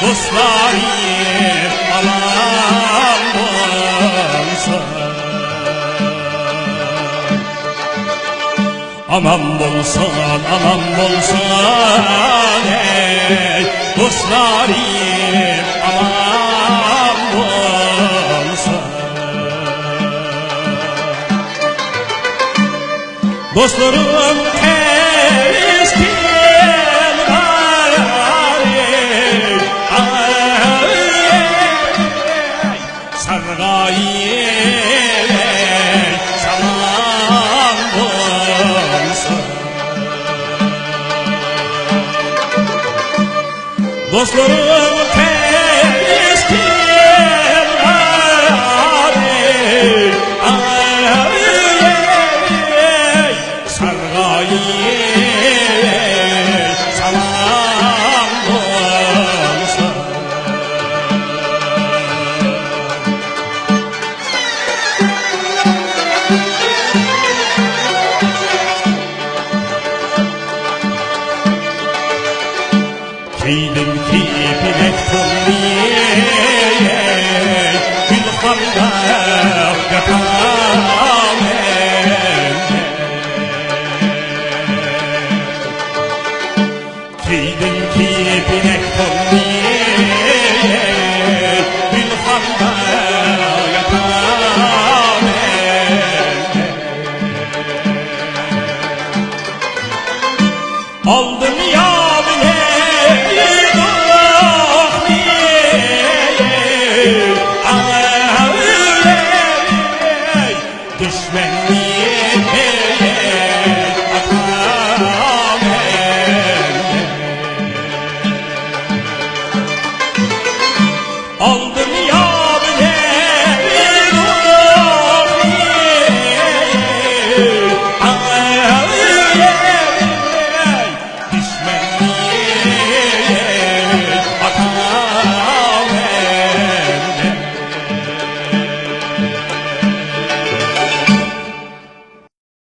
dostlarım aman bolsun. Aman bolsun, aman bolsun ey dostlarım aman bolsun. Dostlarım keskin var sargayım salam bolsun. Dostlarım keskin var sargayım salam bolsun. Keydim ki bilek tollayım gülxanda yatam Keydim ki bilek tollayım gülxanda yatam aldım ya bilek